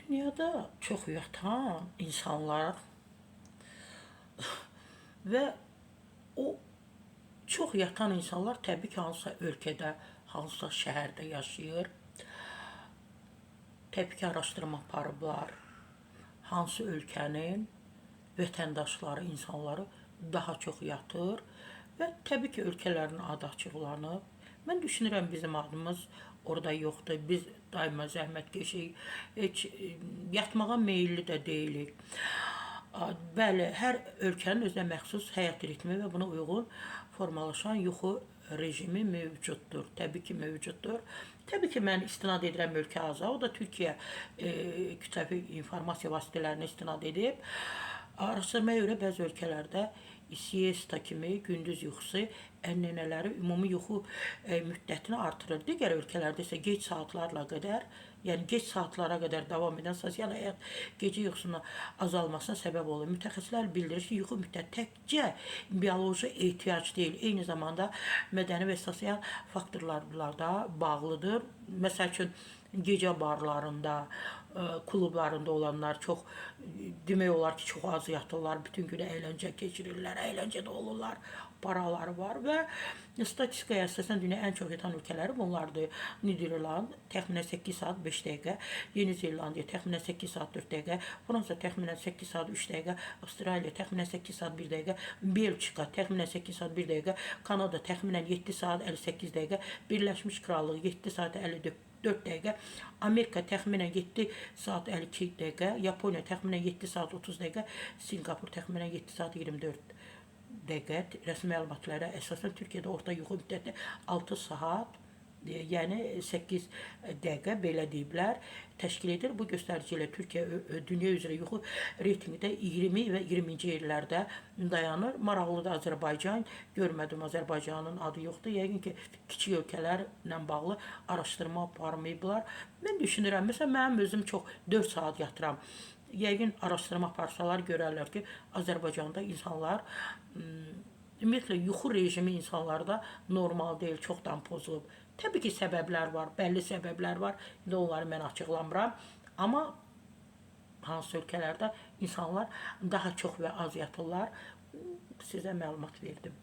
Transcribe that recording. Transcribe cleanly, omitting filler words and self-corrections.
Dünyada çox yatan insanlar və o çox yatan insanlar təbii ki, hansısa ölkədə, hansısa şəhərdə yaşayır. Təbii ki, araşdırma aparıblar. Hansı ölkənin vətəndaşları, insanları daha çox yatır və təbii ki, ölkələrin adı açıqlanıb. Mən düşünürəm bizim adımız orada yoxdur. Biz daima zəhmətkeşik, heç yatmağa meyilli də deyilik. Bəli, hər ölkənin özünə məxsus həyat ritmi və buna uyğun formalaşan yuxu rejimi mövcuddur. Təbii ki, mövcuddur. Təbii ki, mən istinad edirəm ölkə aza, o da Türkiyə kütləvi informasiya vasitələrinə istinad edib. Araşdırmaya görə bəzi ölkələrdə siesta kimi gündüz yuxusu ənənələri ümumi yuxu müddətini artırır. Digər ölkələrdə isə gec saatlarla qədər, yəni gec saatlara qədər davam edən sosial həyat gecə yuxusunun azalmasına səbəb olur. Mütəxəssislər bildirir ki, yuxu müddəti təkcə bioloji ehtiyac deyil, eyni zamanda mədəni və sosial faktorlarla da bağlıdır. Məsəl üçün, gecə barlarında, klublarında olanlar çox, demək olar ki, çox az yatırlar, bütün günü əyləncə keçirirlər, əyləncədə olurlar, paraları var və statistikaya əsasən dünya ən çox yatan ölkələri bunlardır. Niderland təxminən 8 saat 5 dəqiqə, Yeni Zelandiya təxminən 8 saat 4 dəqiqə, Fransa təxminən 8 saat 3 dəqiqə, Avstraliya təxminən 8 saat 1 dəqiqə, Belçika təxminən 8 saat 1 dəqiqə, Kanada təxminən 7 saat 58 dəqiqə, Birləşmiş Krallıq 7 saat 54 dəqiqə, Amerika təxminən 7 saat 52 dəqiqə, Yaponiya təxminən 7 saat 30 dəqiqə, Singapur təxminən 7 saat 24 dəqiqə. Rəsmi məlumatlara əsasən Türkiyədə orta yuxu müddəti 6 saat, yəni 8 dəqiqə belə deyiblər, təşkil edir. Bu göstərici ilə Türkiyə dünya üzrə yuxu reytinqdə 20 və 20-ci yerlərdə dayanır. Maraqlıdır Azərbaycan, görmədim Azərbaycanın adı yoxdur. Yəqin ki, kiçik ölkələrlə bağlı araşdırma aparmayıblar. Mən düşünürəm, məsələn, mənim özüm çox 4 saat yatıram. Yəqin araşdırma aparsalar görərlər ki, Azərbaycanda insanlar ümumiyyətlə yuxu rejimi insanlarda normal deyil, çoxdan pozulub. Təbii ki, səbəblər var, bəlli səbəblər var. İndi onları mən açıqlamıram. Amma hansı ölkələrdə insanlar daha çox və az yatırlar, sizə məlumat verdim.